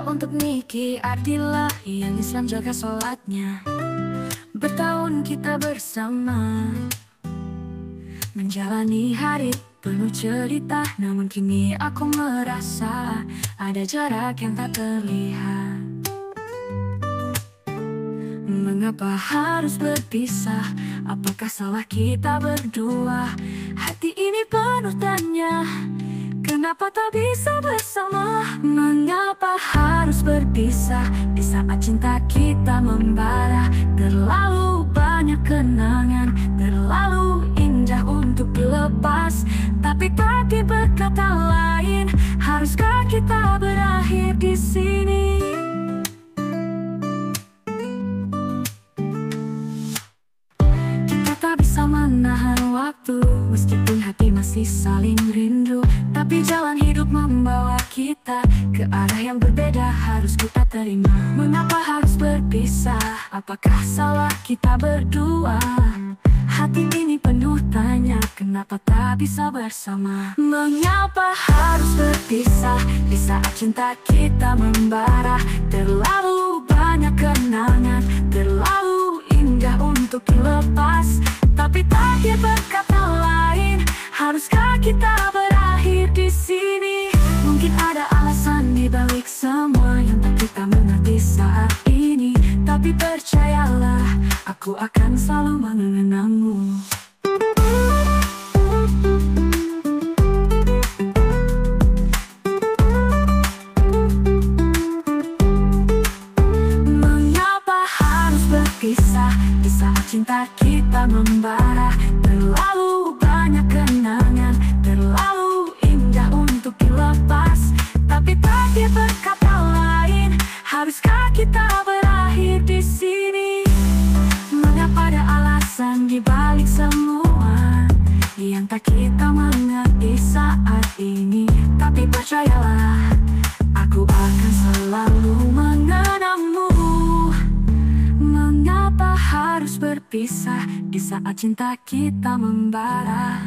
setia untuk Niki Ardila yang Islam jaga sholatnya. Bertahun kita bersama menjalani hari penuh cerita, namun kini aku merasa ada jarak yang tak terlihat. Mengapa harus berpisah? Apakah salah kita berdua? Hati ini penuh tanya, kenapa tak bisa bersama? Mengapa harus berpisah di saat cinta kita membara? Terlalu banyak kenangan, terlalu indah untuk dilepas. Tapi tadi berkata lain, haruskah kita berakhir di sini? Kita tak bisa menahan waktu, meskipun hati masih saling rindu. Tapi jalan hidup membawa kita ke arah yang berbeda, harus kita terima. Mengapa harus berpisah? Apakah salah kita berdua? Hati ini penuh tanya, kenapa tak bisa bersama? Mengapa harus berpisah di saat cinta kita membara? Terlalu banyak kenangan, terlalu indah untuk dilepas. Tapi takdir berkata lain, haruskah kita berakhir di sini? Mungkin ada alasan di balik semua yang tak kita mengerti saat ini. Tapi percayalah, aku akan selalu mengenangmu. Mengapa harus berpisah di saat cinta kita membara? Terlalu banyak kenangan, terlalu indah untuk dilepas. Tapi takdir berkata lain, haruskah kita berakhir di sini? Mengapa ada alasan di balik semua yang tak kita mengerti saat ini? Tapi percayalah, aku akan selalu mengenangmu. Mengapa harus berpisah di saat cinta kita membara?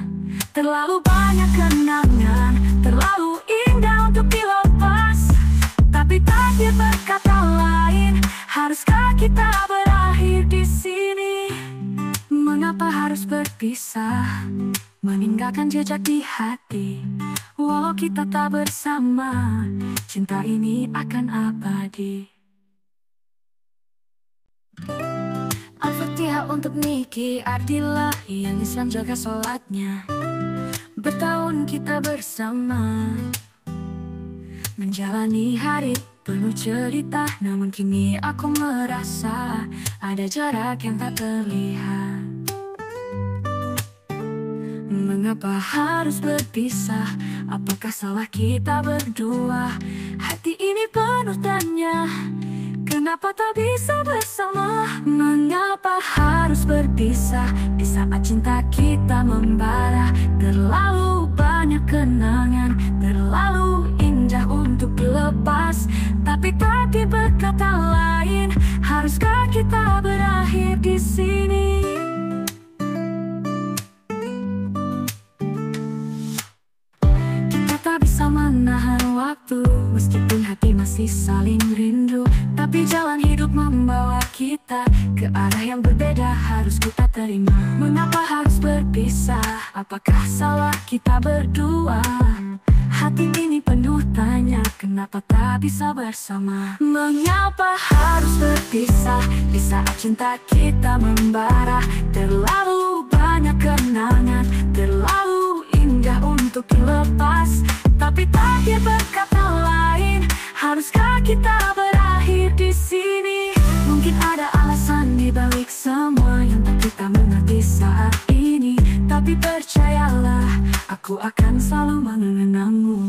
Terlalu banyak kenangan, terlalu indah untuk dilepas. Tapi takdir berkata lain, haruskah kita berakhir di sini? Mengapa harus berpisah, meninggalkan jejak di hati? Walau kita tak bersama, cinta ini akan abadi. Al-Fatihah untuk Niki Ardila yang Islam jaga sholatnya. Bertahun kita bersama menjalani hari penuh cerita, namun kini aku merasa ada jarak yang tak terlihat. Mengapa harus berpisah? Apakah salah kita berdua? Hati ini penuh tanya, kenapa tak bisa bersama? Mengapa harus berpisah di saat cinta kita membara? Terlalu banyak kenangan, terlalu indah untuk dilepas. Tapi tadi berkata lain, haruskah kita berakhir di sini? Kita tak bisa menahan waktu, meskipun hati masih saling rindu. Tapi jalan hidup membawa kita ke arah yang berbeda, harus kita terima. Mengapa harus berpisah? Apakah salah kita berdua? Hati ini penuh tanya, kenapa tak bisa bersama? Mengapa harus berpisah di saat cinta kita membara? Terlalu banyak kenangan, terlalu indah untuk dilepas. Tapi takdir berkata lain, haruskah kita berakhir di sini? Mungkin ada alasan di balik semua yang tak kita mengerti saat ini. Tapi percayalah, aku akan selalu mengenangmu.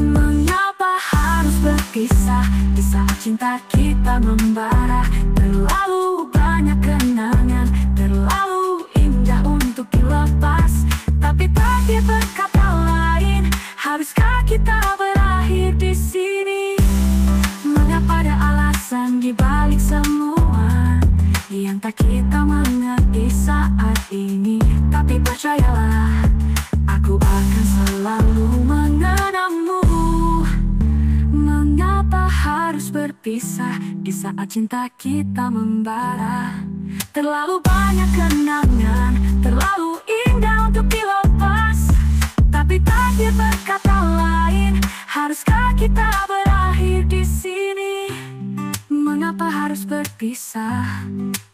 Mengapa harus berpisah di saat cinta kita membara? Terlalu banyak kenangan, terlalu indah untuk dilepas. Tapi takdir berkata lain, haruskah kita berakhir di sini? Mengapa ada alasan di balik semua yang tak kita mengerti saat ini. Tapi percayalah, aku akan selalu mengenangmu. Mengapa harus berpisah di saat cinta kita membara? Terlalu banyak kenangan, terlalu indah untuk dilepas. Tapi takdir berkata lain, haruskah kita berakhir di sini? Mengapa harus berpisah,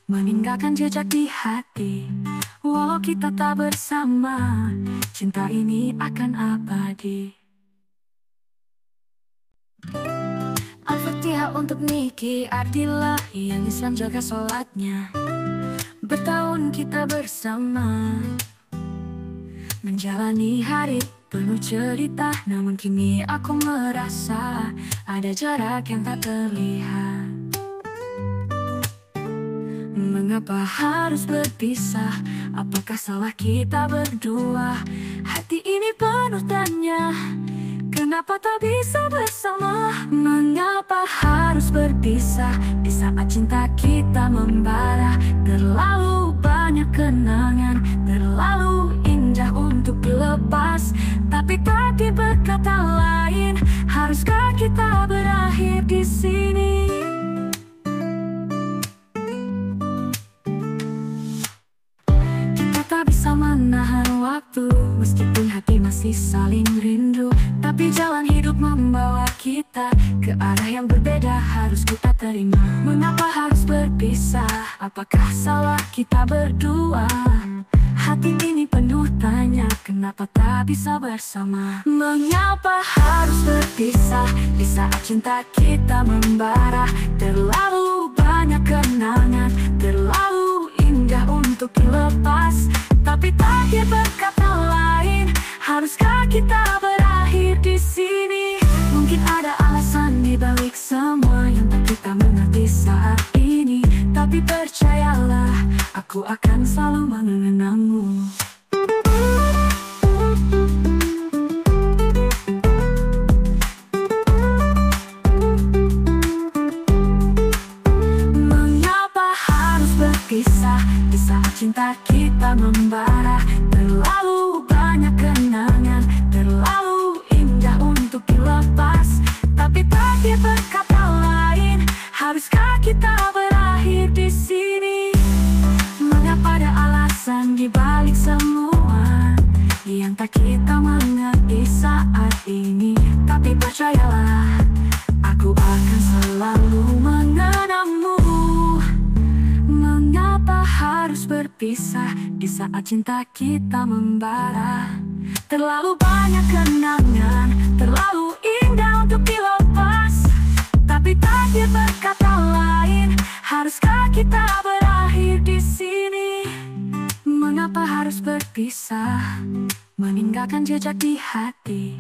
meninggalkan jejak di hati? Walau kita tak bersama, cinta ini akan abadi. Al-Fatihah untuk Niki Ardila yang Islam jaga sholatnya. Bertahun kita bersama, menjalani hari penuh cerita. Namun kini aku merasa ada jarak yang tak terlihat. Mengapa harus berpisah? Apakah salah kita berdua? Hati ini penuh tanya, kenapa tak bisa bersama? Mengapa harus berpisah di saat cinta kita membara? Terlalu banyak kenangan, terlalu indah untuk dilepas. Tapi takdir berkata lain, haruskah kita berakhir di sini? Kita tak bisa menahan waktu, meskipun hati masih saling rindu. Tapi jalan hidup membawa kita ke arah yang berbeda, harus kita terima. Mengapa harus berpisah? Apakah salah kita berdua? Hati ini penuh tanya, kenapa tak bisa bersama? Mengapa harus berpisah di saat cinta kita membara? Terlalu banyak kenangan, terlalu indah untuk dilepas. Tapi takdir berkata lain, haruskah kita berakhir di sini? Mungkin ada alasan di balik semua yang tak kita mengerti saat ini. Tapi percayalah, aku akan selalu mengenangmu. Mengapa harus berpisah di saat cinta kita membara? Terlalu banyak kenangan, terlalu indah untuk dilepas. Tapi takdir berkata lain, haruskah kita berakhir di sini? Mengapa ada alasan di balik semua yang tak kita mengerti saat ini? Tapi percayalah, aku akan selalu mengenangmu. Mengapa harus berpisah di saat cinta kita membara? Terlalu banyak kenangan, terlalu indah untuk dilepas. Tapi takdir berkata lain, haruskah kita berakhir di sini? Mengapa harus berpisah, meninggalkan jejak di hati?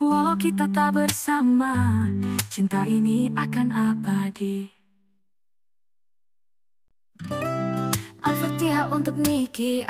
Walau kita tak bersama, cinta ini akan abadi. Al-Fatihah untuk Niki.